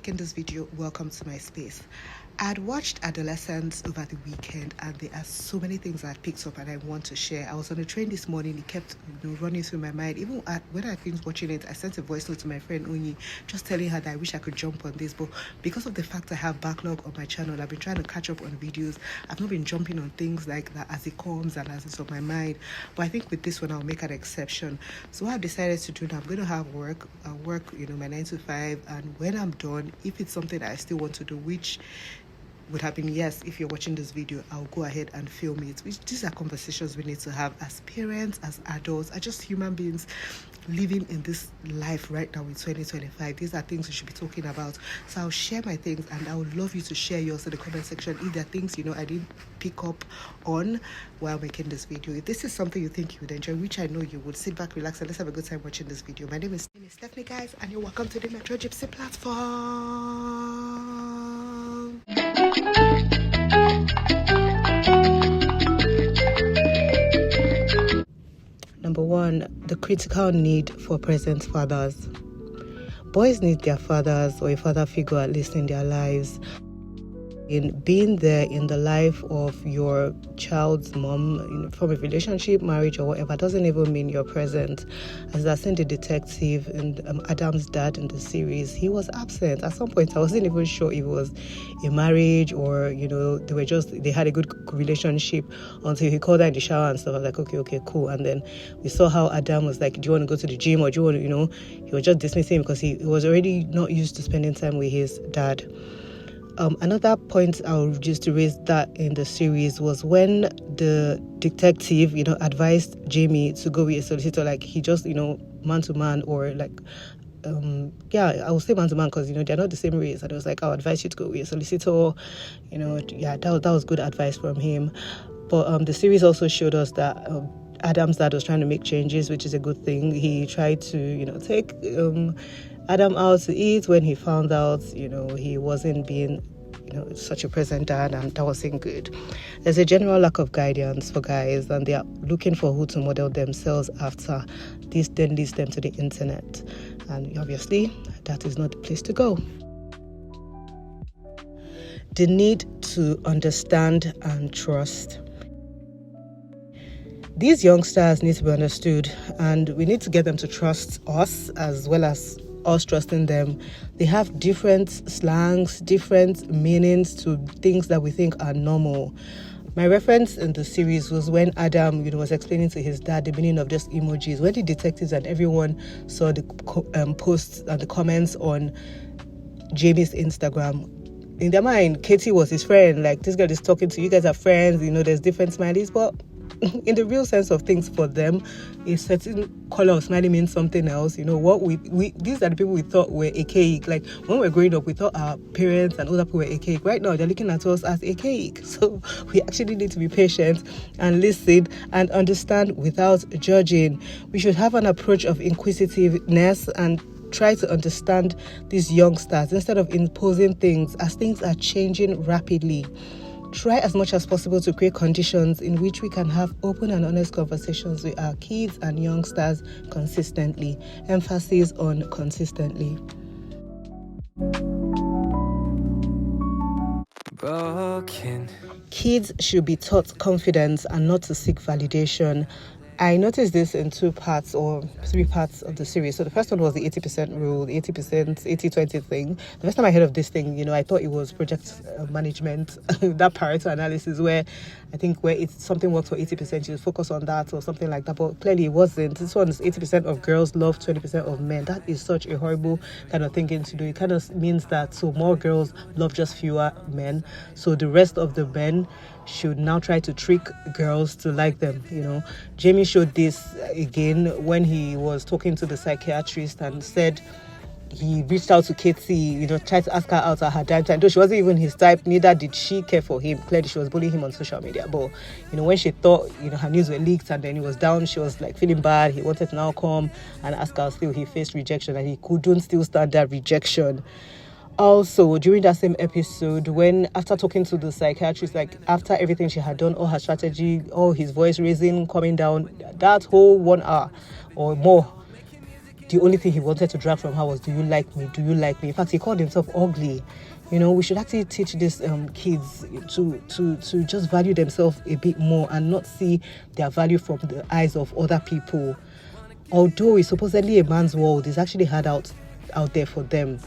making this video, welcome to my space. I'd watched Adolescence over the weekend and there are so many things I picked up and I want to share. I was on the train this morning, it kept running through my mind. Even when I finished watching it, I sent a voice note to my friend Onyi, just telling her that I wish I could jump on this, but because of the fact I have backlog on my channel, I've been trying to catch up on videos. I've not been jumping on things like that as it comes and as it's on my mind, but I think with this one I'll make an exception. So what I've decided to do now, I'm going to have work. I'll work my 9 to 5, and when I'm done, if it's something that I still want to do, which would have been yes, if you're watching this video, I'll go ahead and film it. These are conversations we need to have as parents, as adults, as just human beings living in this life right now in 2025. These are things we should be talking about. So I'll share my things and I would love you to share yours in the comment section if there are things I didn't pick up on while making this video. If this is something you think you would enjoy, which I know you would, sit back, relax, and let's have a good time watching this video. My name is Stephanie, guys, and you're welcome to the Metrogypsie platform. Number 1, the critical need for present fathers. Boys need their fathers or a father figure at least in their lives. In being there in the life of your child's mom, from a relationship, marriage, or whatever, doesn't even mean you're present. As I seen the detective and Adam's dad in the series, he was absent. At some point, I wasn't even sure if it was a marriage or, they had a good relationship until he called her in the shower and stuff. I was like, okay, cool. And then we saw how Adam was like, do you want to go to the gym or do you want to, he was just dismissing him because he was already not used to spending time with his dad. Another point I'll just to raise that in the series was when the detective, advised Jamie to go with a solicitor, like he just, man to man or like, I will say man to man because, they're not the same race. And it was like, I'll advise you to go with a solicitor, that was good advice from him. But the series also showed us that Adam's dad was trying to make changes, which is a good thing. He tried to, take Adam out to eat when he found out, he wasn't being, such a present dad, and that wasn't good. There's a general lack of guidance for guys, and they are looking for who to model themselves after. This then leads them to the internet, and obviously, that is not the place to go. The need to understand and trust. These youngsters need to be understood, and we need to get them to trust us as well as us trusting them. They have different slangs, different meanings to things that we think are normal. My reference in the series was when Adam, was explaining to his dad the meaning of just emojis. When the detectives and everyone saw the posts and the comments on Jamie's Instagram, in their mind, Katie was his friend. Like, this girl is talking to you, guys are friends, there's different smileys, but in the real sense of things for them, a certain color of smiley means something else. What we these are the people we thought were archaic. Like when we were growing up, we thought our parents and older people were archaic. Right now, they're looking at us as archaic. So we actually need to be patient and listen and understand without judging. We should have an approach of inquisitiveness and try to understand these youngsters instead of imposing things as things are changing rapidly. Try as much as possible to create conditions in which we can have open and honest conversations with our kids and youngsters consistently. Emphasis on consistently. Broken. Kids should be taught confidence and not to seek validation. I noticed this in 2 parts or 3 parts of the series. So the first one was the 80% rule, the 80%, 80-20 thing. The first time I heard of this thing, I thought it was project management, that Pareto analysis where I think where it's something works for 80%, you focus on that or something like that. But clearly it wasn't. This one is 80% of girls love 20% of men. That is such a horrible kind of thinking to do. It kind of means that so more girls love just fewer men. So the rest of the men should now try to trick girls to like them. Jamie showed this again when he was talking to the psychiatrist and said he reached out to Katie, tried to ask her out at her dime time. Though she wasn't even his type, neither did she care for him. Clearly, she was bullying him on social media. But, when she thought, her news were leaked and then he was down, she was like feeling bad. He wanted to now come and ask her still. He faced rejection and he couldn't still stand that rejection. Also, during that same episode, when after talking to the psychiatrist, like after everything she had done, all her strategy, all his voice raising, coming down, that whole 1 hour or more, the only thing he wanted to drag from her was, do you like me? Do you like me? In fact, he called himself ugly. We should actually teach these kids to just value themselves a bit more and not see their value from the eyes of other people. Although it's supposedly a man's world, it's actually hard out there for them.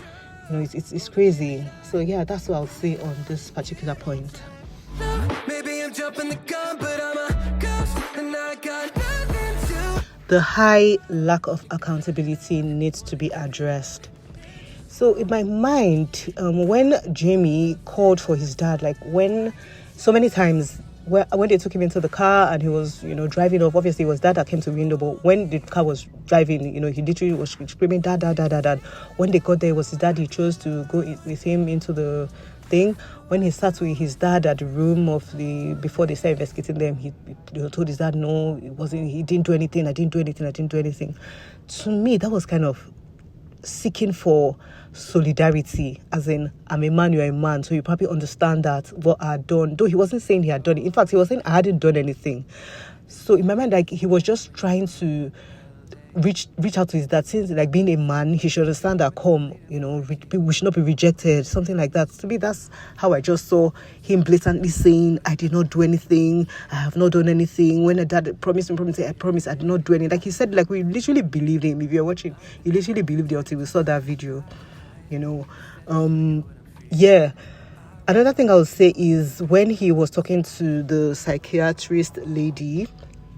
It's crazy. So yeah, that's what I'll say on this particular point. Maybe I'm jumping the gun, but I'm a ghost and I got nothing to. The high lack of accountability needs to be addressed. So in my mind, when Jamie called for his dad, like when so many times when they took him into the car and he was, driving off, obviously it was dad that came to the window, but when the car was driving, he literally was screaming, dad, dad, dad, dad, dad. When they got there, it was his dad. He chose to go with him into the thing. When he sat with his dad at the room before they started investigating them, he told his dad, no, it wasn't, he didn't do anything, I didn't do anything. To me, that was kind of seeking for solidarity, as in, I'm a man, you're a man, so you probably understand that what I had done, though he wasn't saying he had done it. In fact, he was saying I hadn't done anything. So in my mind, like, he was just trying to reach out to his dad, since, like, being a man, he should understand that, we should not be rejected, something like that. To me, that's how I just saw him blatantly saying, I did not do anything, I have not done anything. When a dad promised him, I promised I did not do anything. Like he said, like, we literally believed him. If you're watching, you literally believed it until we saw that video, yeah. Another thing I would say is when he was talking to the psychiatrist lady,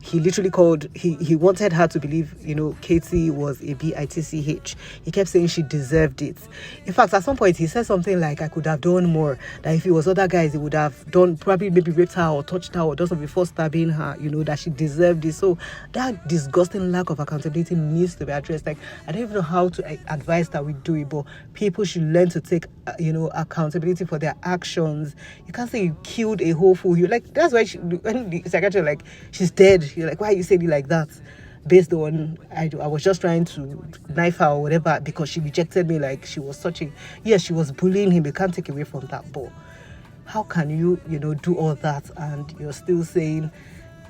he literally he wanted her to believe, Katie was a bitch. He kept saying she deserved it. In fact, at some point, he said something like, I could have done more. That if it was other guys, he would have done, probably maybe raped her or touched her or done something before stabbing her, that she deserved it. So that disgusting lack of accountability needs to be addressed. Like, I don't even know how to advise that we do it, but people should learn to take, accountability for their actions. You can't say you killed a whole fool. That's why when the psychiatrist, like, she's dead. You're like, why are you saying it like that? Based on, I was just trying to knife her or whatever because she rejected me. Like, she was she was bullying him. You can't take away from that. But how can you, do all that and you're still saying,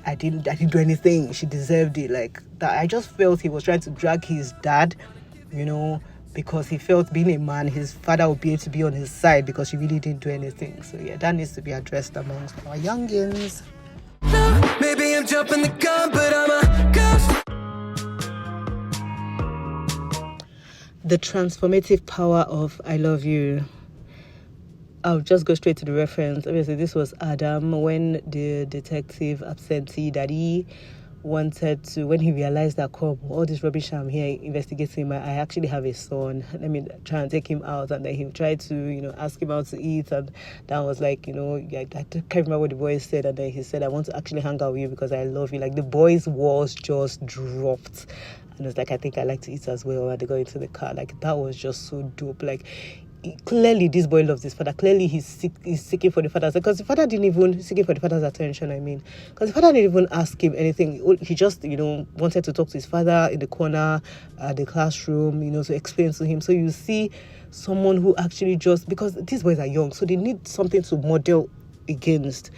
I didn't do anything, she deserved it? Like that. I just felt he was trying to drag his dad, because he felt, being a man, his father would be able to be on his side because she really didn't do anything. So yeah, that needs to be addressed amongst our youngins. Maybe I'm jumping the gun, but I'm a ghost. The transformative power of I love you. I'll just go straight to the reference. Obviously, this was Adam when the detective absentee daddy wanted to, when he realized that, all this rubbish I'm here investigating, I actually have a son, let me try and take him out. And then he tried to, ask him out to eat, and that was like, I can't remember what the boy said, and then he said, I want to actually hang out with you because I love you. Like, the boy's walls just dropped, and it's like, I think I like to eat as well. And they got into the car. Like, that was just so dope. Like, clearly this boy loves his father. Clearly he's seeking for the father's, because the father didn't even seeking for the father's attention. Because the father didn't even ask him anything. He just wanted to talk to his father in the corner at the classroom, to explain to him. So you see someone who actually just, because these boys are young, so they need something to model against.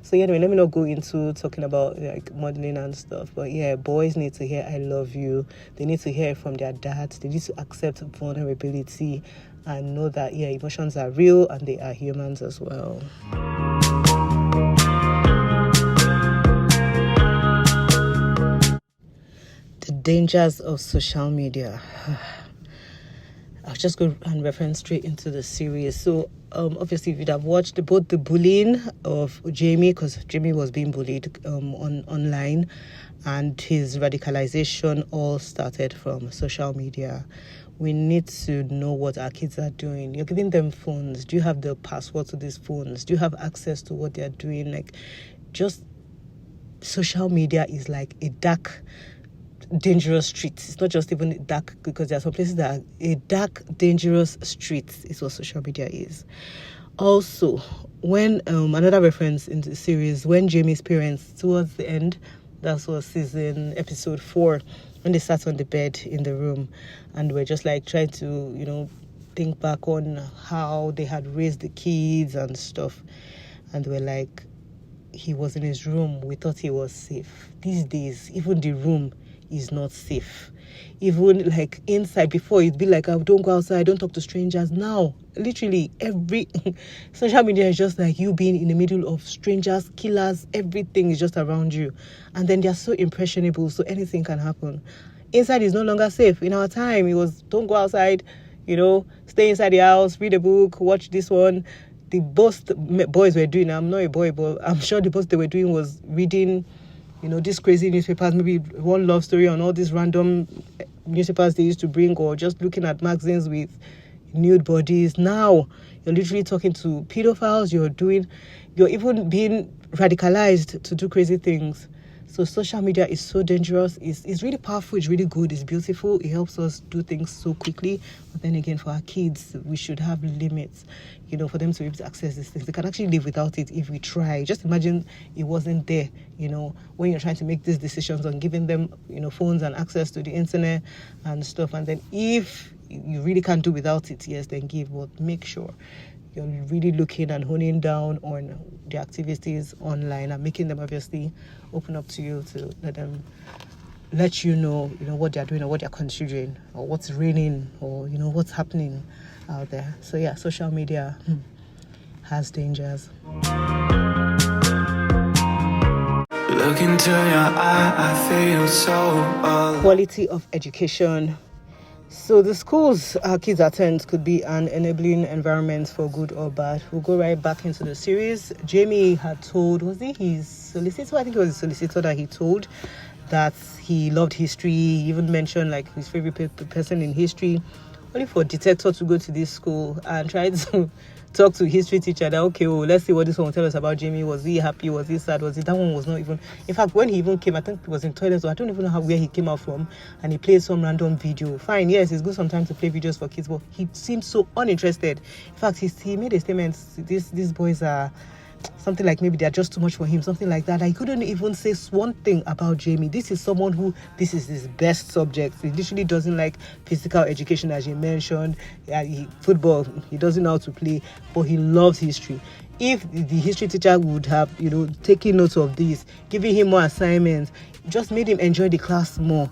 So anyway, let me not go into talking about like modeling and stuff. But yeah, boys need to hear I love you. They need to hear it from their dads. They need to accept vulnerability and know that emotions are real and they are humans as well. The dangers of social media. I'll just go and reference straight into the series. So obviously you'd have watched both the bullying of Jamie, because Jamie was being bullied online, and his radicalization all started from social media. We need to know what our kids are doing. You're giving them phones. Do you have the password to these phones? Do you have access to what they're doing? Like, just social media is like a dark, dangerous street. It's not just even dark, because there are some places that are a dark, dangerous street is what social media is. Also, when another reference in the series, when Jamie's parents, towards the end, that was episode 4, when they sat on the bed in the room and were just like trying to think back on how they had raised the kids and stuff, and they were like, he was in his room, we thought he was safe. These days, even the room is not safe. Even like inside, before it'd be like, oh, don't go outside, don't talk to strangers. Now, literally every social media is just like you being in the middle of strangers, killers, everything is just around you. And then they're so impressionable, so anything can happen. Inside is no longer safe. In our time, it was don't go outside, stay inside the house, read a book, watch this one. The most boys were doing, I'm not a boy, but I'm sure the most they were doing was reading, these crazy newspapers, maybe one love story on all these random newspapers they used to bring, or just looking at magazines with nude bodies. Now, you're literally talking to pedophiles, you're even being radicalized to do crazy things. So social media is so dangerous. It's really powerful. It's really good. It's beautiful. It helps us do things so quickly. But then again, for our kids, we should have limits, for them to be able to access these things. They can actually live without it if we try. Just imagine it wasn't there, when you're trying to make these decisions on giving them, phones and access to the internet and stuff. And then if you really can't do without it, yes, then give. But make sure you're really looking and honing down on the activities online and making them obviously open up to you to let you know what they're doing or what they're considering or what's raining or what's happening out there. So yeah, social media has dangers. Look into your eye, I feel so quality of education. So the schools our kids attend could be an enabling environment for good or bad. We'll go right back into the series. Jamie had told, was he his solicitor? I think it was his solicitor that he told that he loved history. He even mentioned like his favorite person in history. Only for detector to go to this school and try to talk to history teacher that, okay, let's see what this one will tell us about Jamie. Was he happy? Was he sad? That one was not even... In fact, when he even came, I think he was in toilet, so I don't even know where he came out from, and he played some random video. Fine, yes, it's good sometimes to play videos for kids, but he seemed so uninterested. In fact, he made a statement, these boys are... something like maybe they're just too much for him, something like that. I couldn't even say one thing about Jamie. This is someone who, this is his best subject. He literally doesn't like physical education, as you mentioned. Football, he doesn't know how to play, but he loves history. If the history teacher would have, taken note of this, giving him more assignments, just made him enjoy the class more,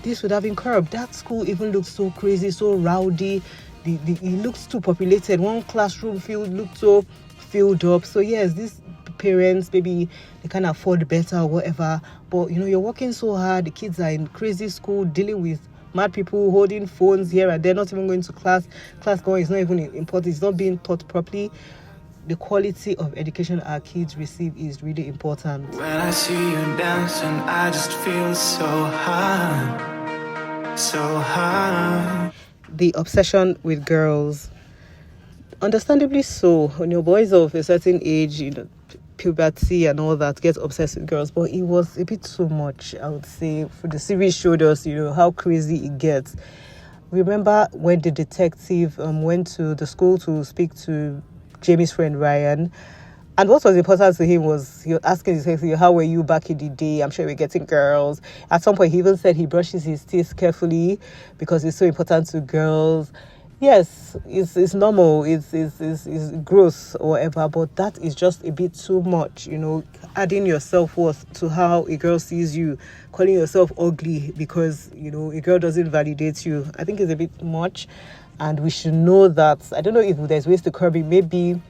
this would have been curbed. That school even looks so crazy, so rowdy. It looks too populated. One classroom looked so filled up. So yes, these parents, maybe they can afford better or whatever, but you're working so hard. The kids are in crazy school, dealing with mad people, holding phones here and there, not even going to class going is not even important. It's not being taught properly. The quality of education our kids receive is really important. When I see you dancing, I just feel so high, so high. The obsession with girls, understandably so. When your boys of a certain age, puberty and all that, get obsessed with girls, but it was a bit too much, I would say. For the series showed us, how crazy it gets. Remember when the detective went to the school to speak to Jamie's friend Ryan, and what was important to him was he was asking his detective, how were you back in the day? I'm sure we're getting girls. At some point, he even said he brushes his teeth carefully because it's so important to girls. Yes, it's normal, it's gross or whatever, but that is just a bit too much, adding your self-worth to how a girl sees you, calling yourself ugly because, a girl doesn't validate you. I think it's a bit much, and we should know that. I don't know if there's ways to curb it, maybe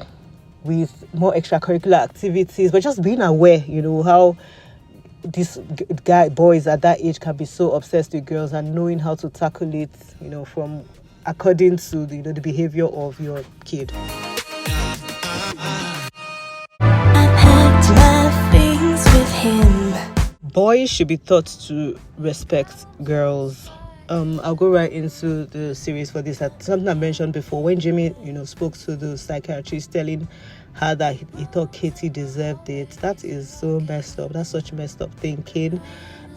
with more extracurricular activities, but just being aware, how these boys at that age can be so obsessed with girls, and knowing how to tackle it, from according to the behavior of your kid. Boys should be taught to respect girls. I'll go right into the series for this. Something I mentioned before, when Jamie, spoke to the psychiatrist telling her that he thought Katie deserved it. That is so messed up. That's such messed up thinking.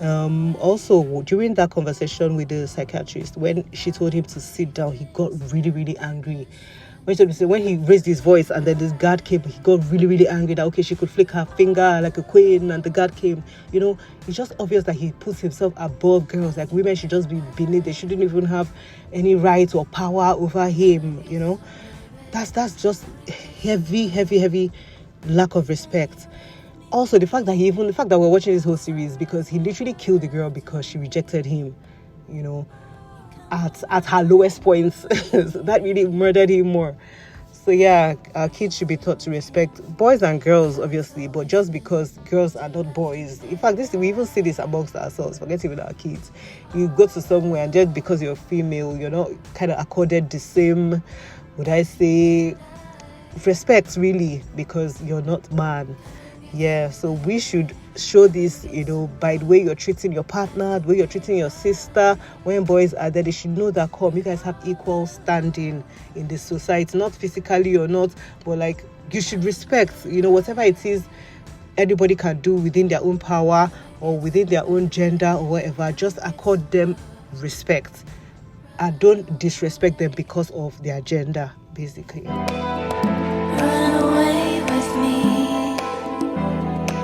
Also, during that conversation with the psychiatrist, when she told him to sit down, he got really, really angry. When he raised his voice and then this guard came, he got really, really angry that, okay, she could flick her finger like a queen and the guard came. It's just obvious that he puts himself above girls. Like, women should just be beneath. They shouldn't even have any right or power over him, That's just heavy lack of respect. Also, the fact that we're watching this whole series, because he literally killed the girl because she rejected him, at her lowest points. So that really murdered him more. So yeah, our kids should be taught to respect boys and girls, obviously, but just because girls are not boys. In fact, we even see this amongst ourselves, forget even our kids. You go to somewhere and just because you're female, you're not kind of accorded the same, would I say, respect, really, because you're not man. Yeah, so we should show this, by the way you're treating your partner, the way you're treating your sister. When boys are there, they should know that, you guys have equal standing in the society, not physically or not, but like you should respect, whatever it is anybody can do within their own power or within their own gender or whatever. Just accord them respect and don't disrespect them because of their gender, basically.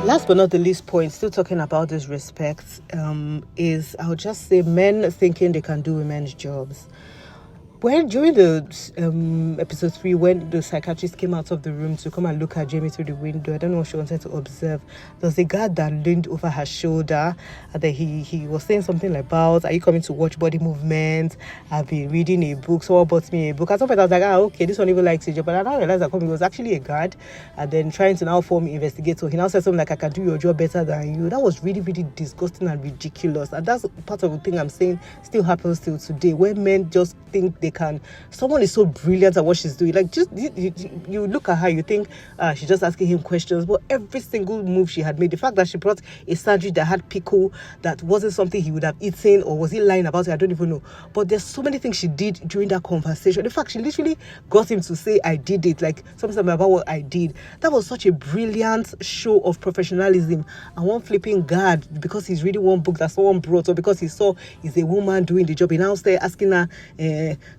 Last but not the least point, still talking about this respect, is I would just say men thinking they can do women's jobs. During the episode 3, when the psychiatrist came out of the room to come and look at Jamie through the window, I don't know what she wanted to observe. There was a guard that leaned over her shoulder, and then he was saying something about, are you coming to watch body movement? I've been reading a book. Someone bought me a book. At some point I was like, okay, this one even likes it. But I now realized that he was actually a guard, and then trying to now form investigator. He now said something like, I can do your job better than you. That was really, really disgusting and ridiculous. And that's part of the thing I'm saying still happens till today, where men just think they can. Someone is so brilliant at what she's doing. Like, just you look at her, you think she's just asking him questions, but every single move she had made, the fact that she brought a sandwich that had pickle that wasn't something he would have eaten, or was he lying about it? I don't even know. But there's so many things she did during that conversation. In fact, she literally got him to say, I did it, like something about what I did. That was such a brilliant show of professionalism. And one flipping guard, because he's reading one book that someone brought, or because he saw is a woman doing the job, he now started asking her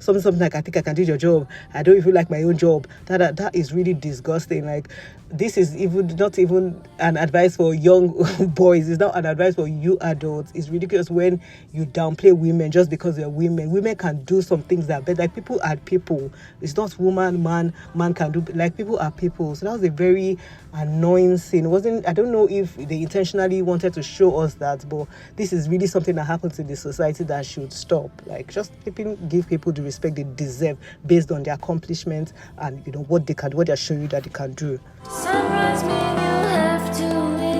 something like, I think I can do your job. I don't even like my own job. That is really disgusting. Like, this is not even an advice for young boys. It's not an advice for you adults. It's ridiculous when you downplay women just because they're women. Women can do some things that are better. Like, people are people. It's not woman, man can do. Like, people are people. So that was a very annoying scene. I don't know if they intentionally wanted to show us that, but this is really something that happens in the society that should stop. Like, just give people the respect they deserve based on their accomplishments and what they can do, what they're showing you that they can do. Sunrise mean you have to leave.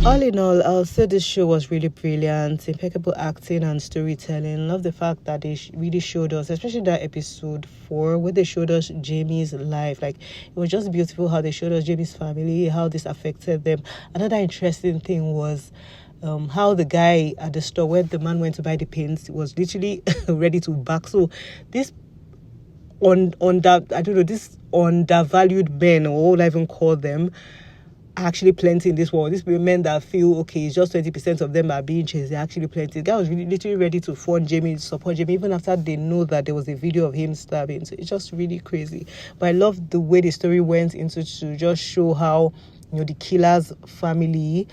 All in all, I'll say this show was really brilliant, impeccable acting and storytelling. Love the fact that they really showed us, especially that episode 4, where they showed us Jamie's life. Like, it was just beautiful how they showed us Jamie's family, how this affected them. Another interesting thing was how the guy at the store where the man went to buy the paints was literally ready to back. So this this undervalued men, or what I even call them, are actually plenty in this world. These men that feel, okay, it's just 20% of them are being chased, they're actually plenty. The guy was literally ready to fund Jamie, support Jamie, even after they know that there was a video of him stabbing. So it's just really crazy. But I love the way the story went into to just show how, the killer's family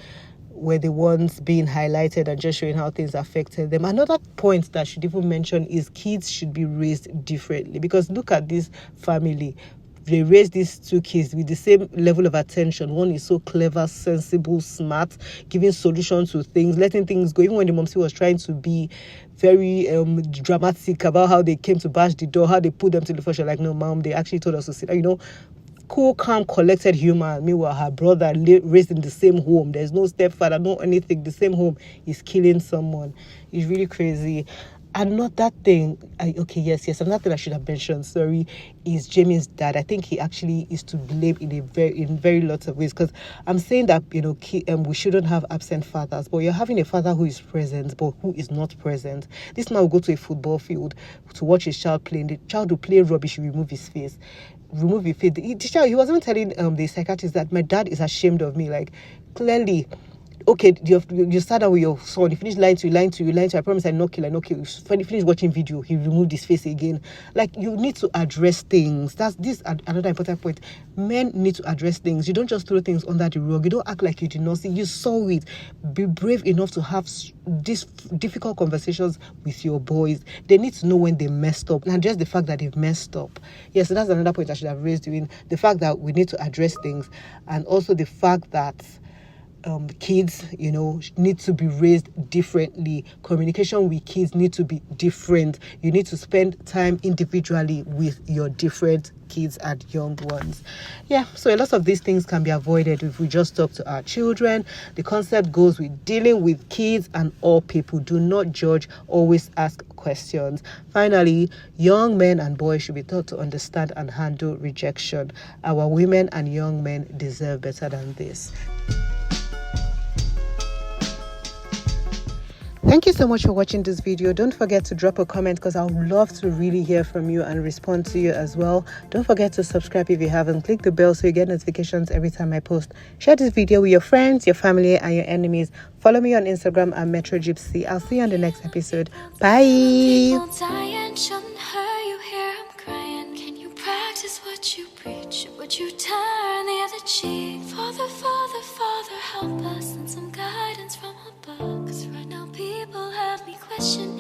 were the ones being highlighted and just showing how things affected them. Another point that I should even mention is kids should be raised differently, because look at this family. They raised these 2 kids with the same level of attention. One is so clever, sensible, smart, giving solutions to things, letting things go. Even when the momsy was trying to be very dramatic about how they came to bash the door, how they put them to the floor, she's like, no, mom, they actually told us to sit down. Cool, calm, collected human. Meanwhile, her brother raised in the same home. There's no stepfather, no anything. The same home is killing someone. It's really crazy. And not that thing. Yes. Another thing I should have mentioned, sorry, is Jamie's dad. I think he actually is to blame in very lots of ways. Because I'm saying that we shouldn't have absent fathers, but you're having a father who is present, but who is not present. This man will go to a football field to watch his child playing. The child will play rubbish. He remove his face. He was even telling the psychiatrist that my dad is ashamed of me. Like, clearly, okay, you start out with your son, you finish lying to you, I promise I not kill. When you finish watching video, he removed his face again. Like, you need to address things. That's another important point. Men need to address things. You don't just throw things under the rug. You don't act like you did not see. You saw it. Be brave enough to have these difficult conversations with your boys. They need to know when they messed up, and just the fact that they've messed up. Yes, so that's another point I should have raised, in the fact that we need to address things, and also the fact that kids, need to be raised differently. Communication with kids need to be different. You need to spend time individually with your different kids and young ones. Yeah, so a lot of these things can be avoided if we just talk to our children. The concept goes with dealing with kids and all people. Do not judge, always ask questions. Finally, young men and boys should be taught to understand and handle rejection. Our women and young men deserve better than this. Thank you so much for watching this video. Don't forget to drop a comment, because I would love to really hear from you and respond to you as well. Don't forget to subscribe if you haven't. Click the bell so you get notifications every time I post. Share this video with your friends, your family, and your enemies. Follow me on Instagram at Metrogypsie. I'll see you on the next episode. Bye. What you preach, would you turn the other cheek? Father, Father, Father, help us, and some guidance from above. 'Cause right now people have me questioning.